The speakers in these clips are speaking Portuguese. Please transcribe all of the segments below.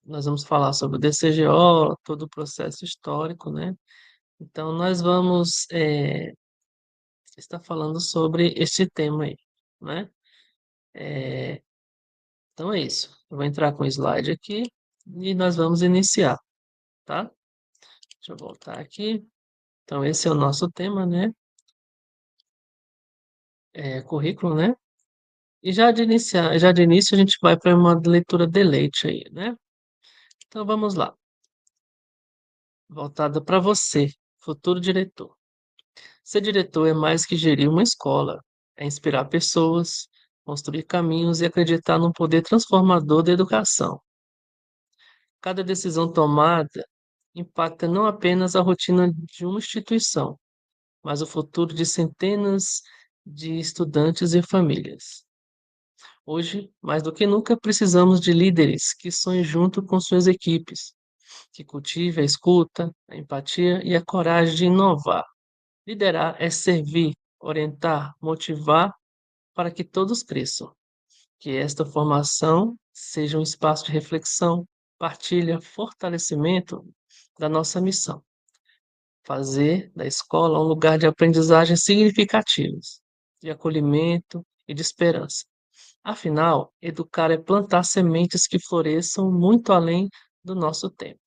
nós vamos falar sobre o DCGO, todo o processo histórico, né? Então, nós vamos estar falando sobre este tema aí, né? Eh, então é isso. Eu vou entrar com o slide aqui e nós vamos iniciar, tá? Deixa eu voltar aqui. Então, esse é o nosso tema, né? Currículo, né? E já de início a gente vai para uma leitura de leite aí, né? Então vamos lá. Voltada para você, futuro diretor. Ser diretor é mais que gerir uma escola, é inspirar pessoas, construir caminhos e acreditar no poder transformador da educação. Cada decisão tomada impacta não apenas a rotina de uma instituição, mas o futuro de centenas de estudantes e famílias. Hoje, mais do que nunca, precisamos de líderes que sonhem junto com suas equipes, que cultivem a escuta, a empatia e a coragem de inovar. Liderar é servir, orientar, motivar para que todos cresçam. Que esta formação seja um espaço de reflexão, partilha, fortalecimento da nossa missão. Fazer da escola um lugar de aprendizagem significativos, de acolhimento e de esperança. Afinal, educar é plantar sementes que floresçam muito além do nosso tempo.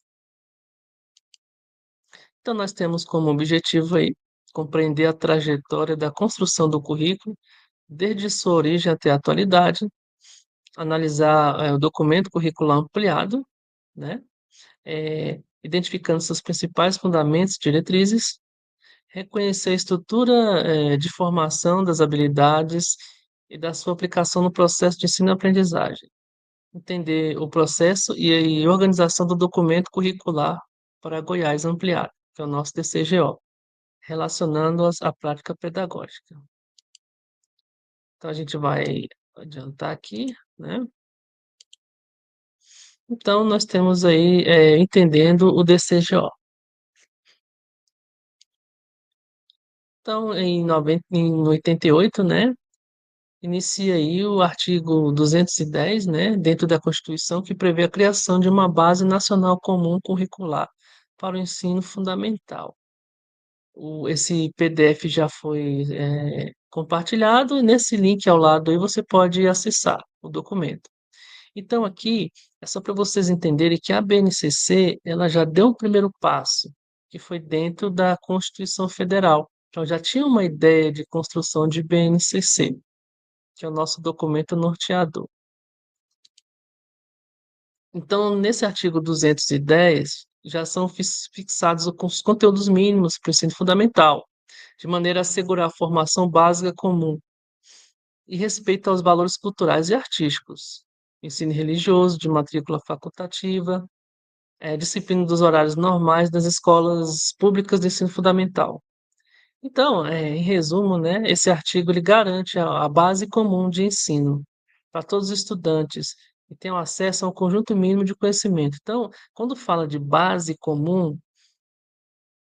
Então, nós temos como objetivo aí compreender a trajetória da construção do currículo, desde sua origem até a atualidade, analisar o documento curricular ampliado, né? Identificando seus principais fundamentos e diretrizes, reconhecer a estrutura de formação das habilidades e da sua aplicação no processo de ensino e aprendizagem. Entender o processo e organização do documento curricular para Goiás ampliado, que é o nosso DCGO, relacionando-as à prática pedagógica. Então, a gente vai adiantar aqui, né? Então, nós temos aí, entendendo o DCGO. Então, em 88, né, inicia aí o artigo 210, né, dentro da Constituição, que prevê a criação de uma base nacional comum curricular para o ensino fundamental. Esse PDF já foi, compartilhado, e nesse link ao lado aí você pode acessar o documento. Então aqui, é só para vocês entenderem que a BNCC, ela já deu o primeiro passo, que foi dentro da Constituição Federal. Então já tinha uma ideia de construção de BNCC, que é o nosso documento norteador. Então, nesse artigo 210, já são fixados os conteúdos mínimos para o ensino fundamental, de maneira a assegurar a formação básica comum e respeito aos valores culturais e artísticos, ensino religioso, de matrícula facultativa, disciplina dos horários normais das escolas públicas de ensino fundamental. Então, em resumo, né, esse artigo ele garante a base comum de ensino para todos os estudantes e tenham acesso a um conjunto mínimo de conhecimento. Então, quando fala de base comum,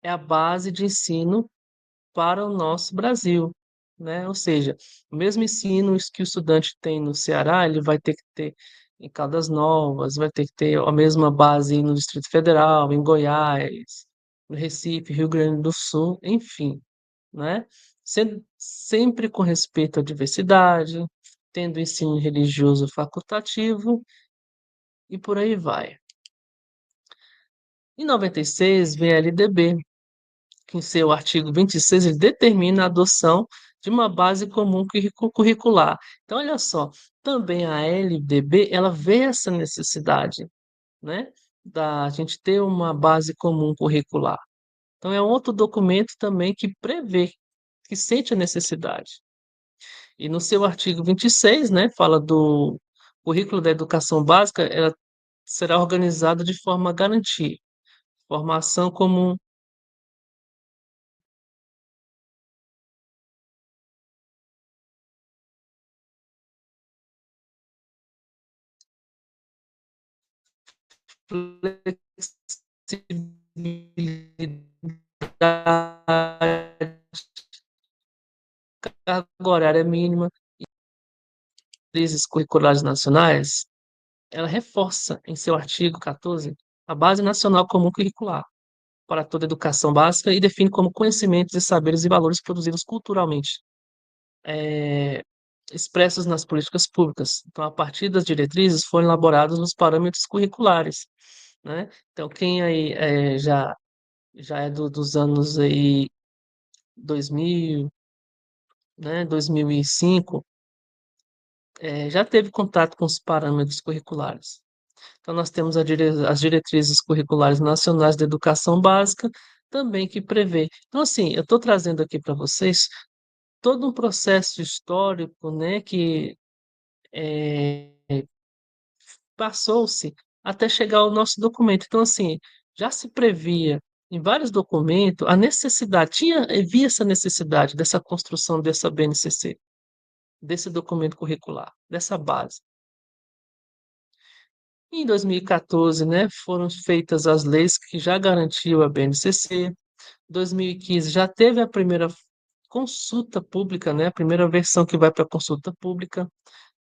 é a base de ensino para o nosso Brasil, né? Ou seja, o mesmo ensino que o estudante tem no Ceará, ele vai ter que ter em Caldas Novas, vai ter que ter a mesma base no Distrito Federal, em Goiás, no Recife, Rio Grande do Sul, enfim, né? Sempre com respeito à diversidade, tendo ensino religioso facultativo e por aí vai. Em 96, vem a LDB, que em seu artigo 26 ele determina a adoção de uma base comum curricular. Então, olha só, também a LDB, ela vê essa necessidade, né, da gente ter uma base comum curricular. Então, é um outro documento também que prevê, que sente a necessidade. E no seu artigo 26, né, fala do currículo da educação básica, ela será organizada de forma a garantir formação comum, flexibilidade, carga horária mínima, crises curriculares nacionais, ela reforça em seu artigo 14 a Base Nacional Comum Curricular para toda a educação básica e define como conhecimentos e saberes e valores produzidos culturalmente, eh, expressos nas políticas públicas. Então, a partir das diretrizes, foram elaborados os parâmetros curriculares, né. Então quem aí, já é dos anos aí 2000, né, 2005, já teve contato com os parâmetros curriculares. Então nós temos as diretrizes curriculares nacionais da educação básica, também que prevê. Então assim, eu estou trazendo aqui para vocês todo um processo histórico, né, que, eh, passou-se até chegar ao nosso documento. Então assim, já se previa em vários documentos a necessidade, havia essa necessidade dessa construção dessa BNCC, desse documento curricular, dessa base. Em 2014, né, foram feitas as leis que já garantiam a BNCC. 2015 já teve a primeira consulta pública, né, a primeira versão que vai para a consulta pública,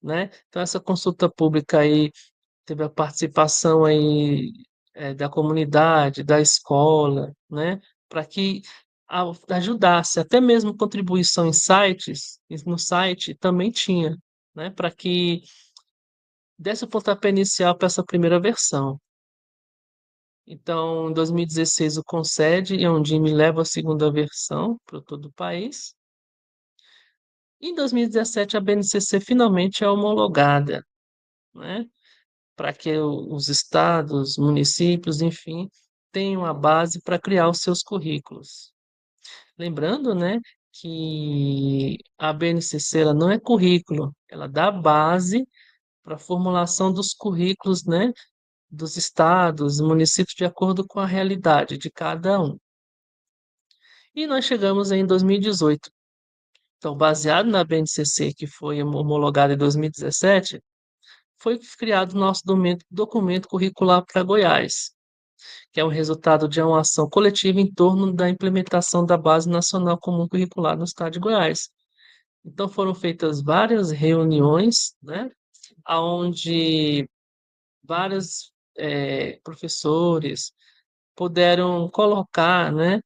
né. Então essa consulta pública aí teve a participação aí, da comunidade, da escola, né, para que ajudasse, até mesmo contribuição em sites, no site também tinha, né, para que desse o pontapé inicial para essa primeira versão. Então, em 2016 o Concede e a Undime leva a segunda versão para todo o país. Em 2017 a BNCC finalmente é homologada, né, para que os estados, municípios, enfim, tenham a base para criar os seus currículos. Lembrando, né, que a BNCC ela não é currículo, ela dá base para a formulação dos currículos, né, dos estados, municípios, de acordo com a realidade de cada um. E nós chegamos em 2018. Então, baseado na BNCC, que foi homologada em 2017, foi criado o nosso documento curricular para Goiás, que é o resultado de uma ação coletiva em torno da implementação da Base Nacional Comum Curricular no estado de Goiás. Então, foram feitas várias reuniões, né, aonde vários professores puderam colocar, né,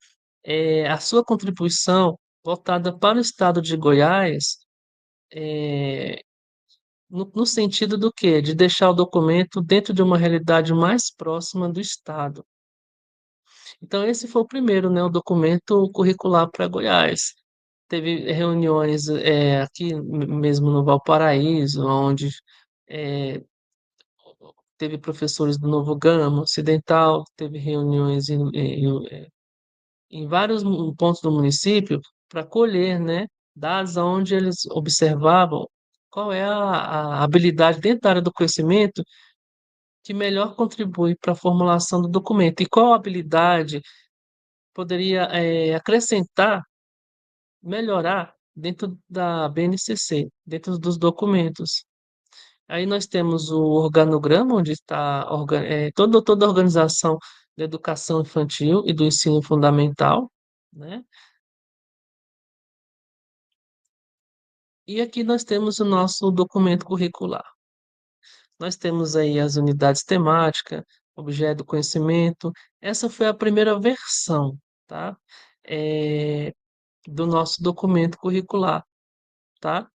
a sua contribuição voltada para o estado de Goiás, eh, no sentido do quê? De deixar o documento dentro de uma realidade mais próxima do estado. Então esse foi o primeiro, né, o documento curricular para Goiás. Teve reuniões, aqui mesmo no Valparaíso, onde, eh, teve professores do Novo Gama Ocidental, teve reuniões em vários pontos do município para colher, né, dados aonde eles observavam qual é a habilidade dentro da área do conhecimento que melhor contribui para a formulação do documento e qual habilidade poderia, acrescentar, melhorar dentro da BNCC, dentro dos documentos. Aí nós temos o organograma, onde está toda a organização da educação infantil e do ensino fundamental, né. E aqui nós temos o nosso documento curricular. Nós temos aí as unidades temática, objeto do conhecimento. Essa foi a primeira versão, tá, do nosso documento curricular, tá.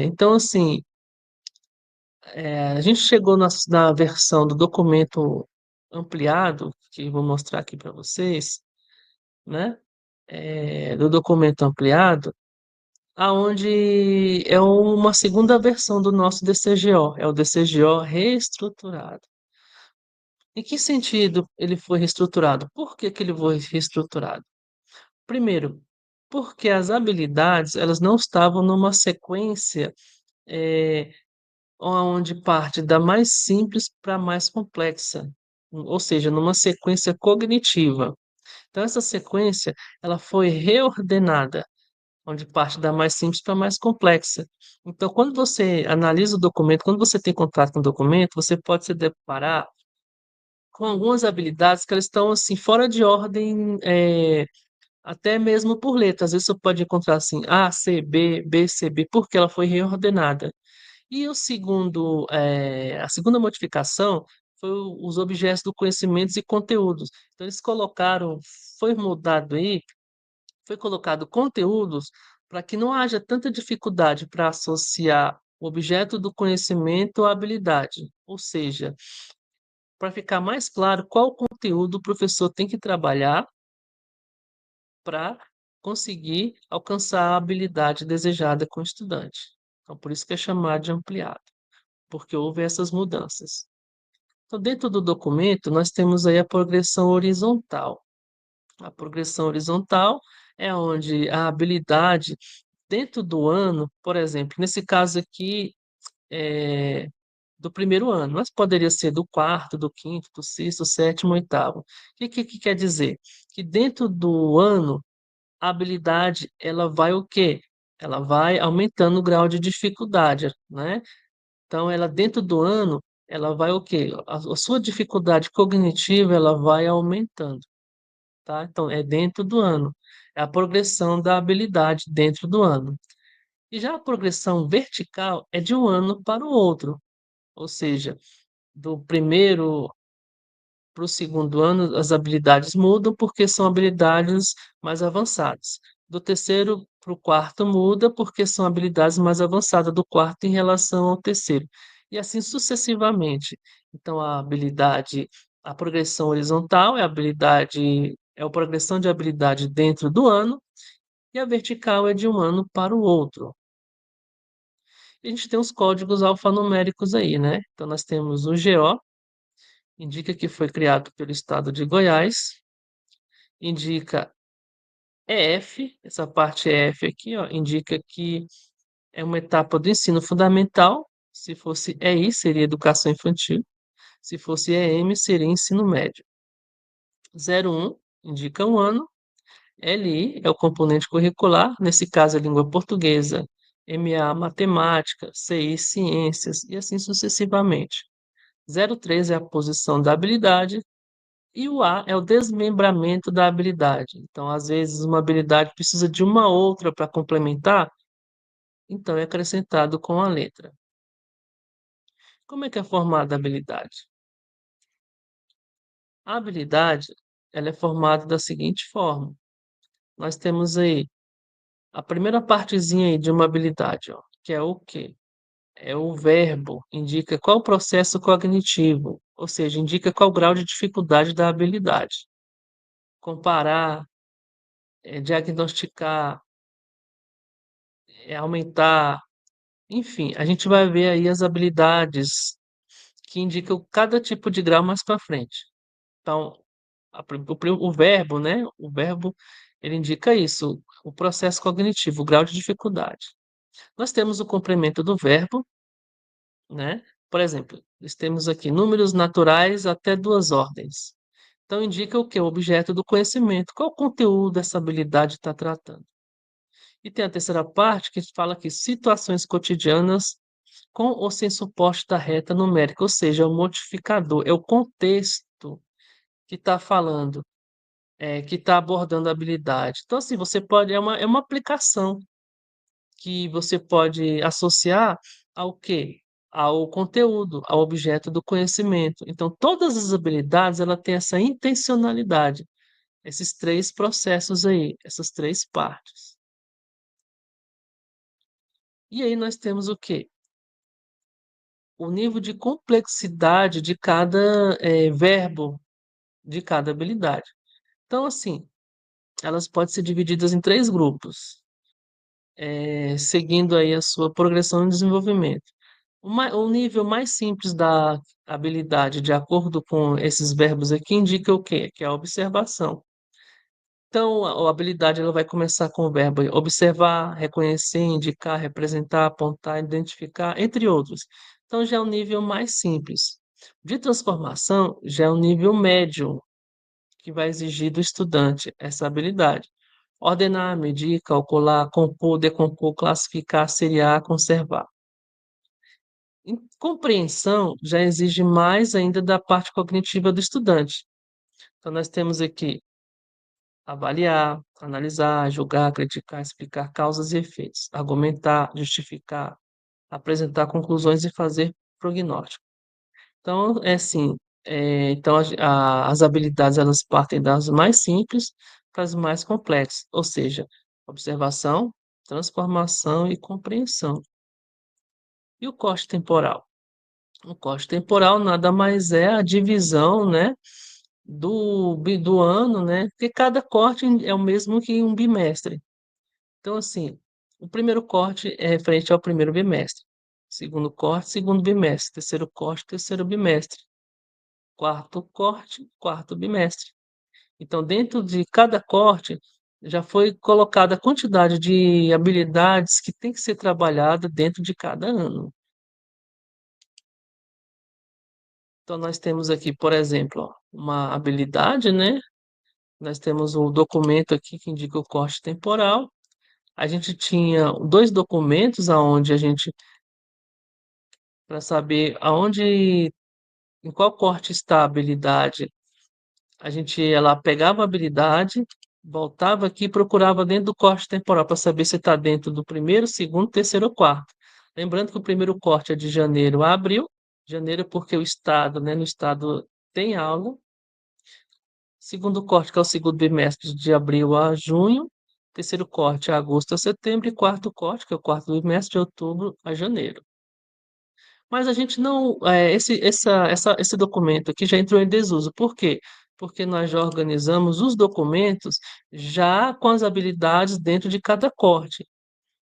Então assim, a gente chegou na versão do documento ampliado, que vou mostrar aqui para vocês, né, do documento ampliado, aonde é uma segunda versão do nosso DCGO, é o DCGO reestruturado. Em que sentido ele foi reestruturado? Por que que ele foi reestruturado? Primeiro, porque as habilidades, elas não estavam numa sequência, eh, onde parte da mais simples para a mais complexa, ou seja, numa sequência cognitiva. Então essa sequência, ela foi reordenada, onde parte da mais simples para a mais complexa. Então quando você analisa o documento, quando você tem contato com o documento, você pode se deparar com algumas habilidades que elas estão, assim, fora de ordem, até mesmo por letra. Às vezes você pode encontrar assim A, C, B, B, C, B, porque ela foi reordenada. E a segunda modificação foi os objetos do conhecimentos e conteúdos. Então, eles colocaram, foi mudado aí, foi colocado conteúdos para que não haja tanta dificuldade para associar o objeto do conhecimento à habilidade. Ou seja, para ficar mais claro qual conteúdo o professor tem que trabalhar para conseguir alcançar a habilidade desejada com o estudante. Então, por isso que é chamado de ampliado, porque houve essas mudanças. Então, dentro do documento, nós temos aí a progressão horizontal. A progressão horizontal é onde a habilidade dentro do ano, por exemplo, nesse caso aqui, é do primeiro ano, mas poderia ser do quarto, do quinto, do sexto, sétimo, oitavo. O que quer dizer? Que dentro do ano, a habilidade, ela vai o quê? Ela vai aumentando o grau de dificuldade, né? Então, ela dentro do ano, ela vai o quê? A sua dificuldade cognitiva, ela vai aumentando, tá? Então, é dentro do ano. É a progressão da habilidade dentro do ano. E já a progressão vertical é de um ano para o outro, ou seja, do primeiro para o segundo ano, as habilidades mudam porque são habilidades mais avançadas. Do terceiro para o quarto muda porque são habilidades mais avançadas do quarto em relação ao terceiro. E assim sucessivamente. Então, a progressão horizontal é a progressão de habilidade dentro do ano, e a vertical é de um ano para o outro. E a gente tem os códigos alfanuméricos aí, né? Então, nós temos o GO, indica que foi criado pelo estado de Goiás, indica EF, essa parte EF aqui, ó, indica que é uma etapa do ensino fundamental. Se fosse EI, seria educação infantil. Se fosse EM, seria ensino médio. 01 indica um ano. LI é o componente curricular, nesse caso a língua portuguesa. MA, matemática. CI, ciências, e assim sucessivamente. 03 é a posição da habilidade. E o A é o desmembramento da habilidade. Então, às vezes, uma habilidade precisa de uma outra para complementar, então é acrescentado com a letra. Como é que é formada a habilidade? A habilidade, ela é formada da seguinte forma. Nós temos aí a primeira partezinha aí de uma habilidade, ó, que é o quê? É o verbo, indica qual o processo cognitivo, ou seja, indica qual o grau de dificuldade da habilidade. Comparar, diagnosticar, aumentar. Enfim, a gente vai ver aí as habilidades que indicam cada tipo de grau mais para frente. Então, o verbo, né? O verbo, ele indica isso, o processo cognitivo, o grau de dificuldade. Nós temos o complemento do verbo, né? Por exemplo, nós temos aqui números naturais até duas ordens. Então, indica o que? O objeto do conhecimento. Qual o conteúdo dessa habilidade está tratando? E tem a terceira parte que fala que situações cotidianas com ou sem suporte da reta numérica, ou seja, é o modificador, é o contexto que está falando, que está abordando a habilidade. Então, assim, você pode, é uma aplicação que você pode associar ao quê? Ao conteúdo, ao objeto do conhecimento. Então, todas as habilidades, ela tem essa intencionalidade, esses três processos aí, essas três partes. E aí nós temos o quê? O nível de complexidade de cada verbo, de cada habilidade. Então, assim, elas podem ser divididas em três grupos, seguindo aí a sua progressão e desenvolvimento. O nível mais simples da habilidade, de acordo com esses verbos aqui, indica o quê? Que é a observação. Então, a habilidade ela vai começar com o verbo observar, reconhecer, indicar, representar, apontar, identificar, entre outros. Então, já é um nível mais simples. De transformação, já é um nível médio, que vai exigir do estudante essa habilidade. Ordenar, medir, calcular, compor, decompor, classificar, seriar, conservar. Compreensão já exige mais ainda da parte cognitiva do estudante. Então, nós temos aqui avaliar, analisar, julgar, criticar, explicar causas e efeitos, argumentar, justificar. apresentar conclusões e fazer prognóstico. Então, é assim, então as habilidades elas partem das mais simples para as mais complexas, ou seja, observação, transformação e compreensão. E o corte temporal? O corte temporal nada mais é a divisão, né, do ano, né, porque cada corte é o mesmo que um bimestre. Então, assim, o primeiro corte é referente ao primeiro bimestre, segundo corte, segundo bimestre, terceiro corte, terceiro bimestre, quarto corte, quarto bimestre. Então, dentro de cada corte, já foi colocada a quantidade de habilidades que tem que ser trabalhada dentro de cada ano. Então, nós temos aqui, por exemplo, ó, uma habilidade, né? Nós temos o documento aqui que indica o corte temporal. A gente tinha dois documentos aonde a gente, para saber aonde, em qual corte está a habilidade, a gente ia lá, pegava a habilidade, voltava aqui e procurava dentro do corte temporal para saber se está dentro do primeiro, segundo, terceiro ou quarto. Lembrando que o primeiro corte é de janeiro a abril, janeiro porque o estado, né, no estado tem aula, segundo corte, que é o segundo bimestre, de abril a junho, terceiro corte, agosto a setembro, e quarto corte, que é o quarto bimestre, de outubro a janeiro. Mas a gente não, esse documento aqui já entrou em desuso. Por quê? Porque nós já organizamos os documentos já com as habilidades dentro de cada corte,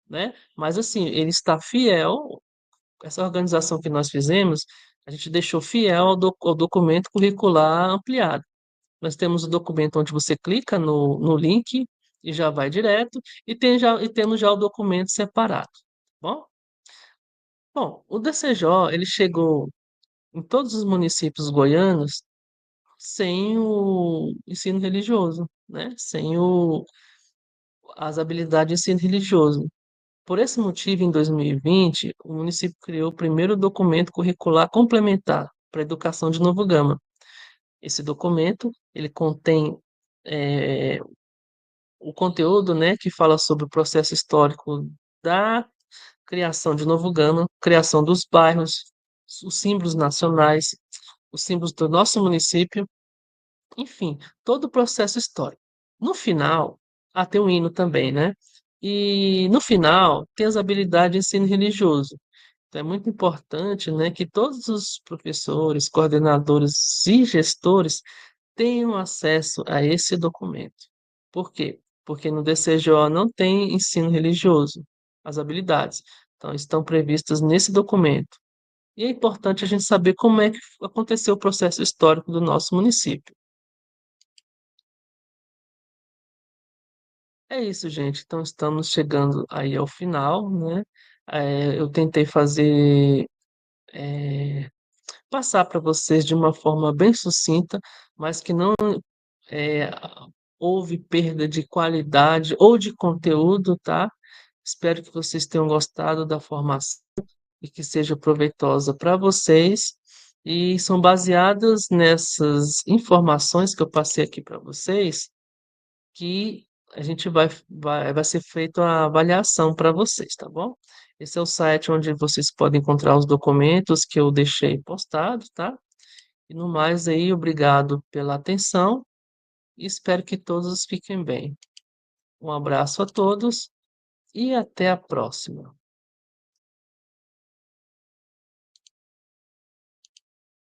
né? Mas assim, ele está fiel, essa organização que nós fizemos, a gente deixou fiel ao documento curricular ampliado. Nós temos o documento onde você clica no link e já vai direto, e temos já o documento separado, tá bom? Bom, o DCJ, ele chegou em todos os municípios goianos sem o ensino religioso, né? Sem as habilidades de ensino religioso. Por esse motivo, em 2020, o município criou o primeiro documento curricular complementar para a educação de Novo Gama. Esse documento, ele contém eh, o conteúdo, né, que fala sobre o processo histórico da criação de Novo Gama, criação dos bairros, os símbolos nacionais, os símbolos do nosso município, enfim, todo o processo histórico. No final, tem um hino também, né? E no final, tem as habilidades de ensino religioso. Então, é muito importante, né, que todos os professores, coordenadores e gestores tenham acesso a esse documento. Por quê? Porque no DCJ não tem ensino religioso, as habilidades. Então, estão previstas nesse documento. E é importante a gente saber como é que aconteceu o processo histórico do nosso município. É isso, gente. Então, estamos chegando aí ao final, né? Eu tentei fazer, passar para vocês de uma forma bem sucinta, mas que não é, houve perda de qualidade ou de conteúdo, tá? Espero que vocês tenham gostado da formação e que seja proveitosa para vocês. E são baseadas nessas informações que eu passei aqui para vocês que a gente vai ser feita a avaliação para vocês, tá bom? Esse é o site onde vocês podem encontrar os documentos que eu deixei postado, tá? E no mais aí, obrigado pela atenção e espero que todos fiquem bem. Um abraço a todos e até a próxima.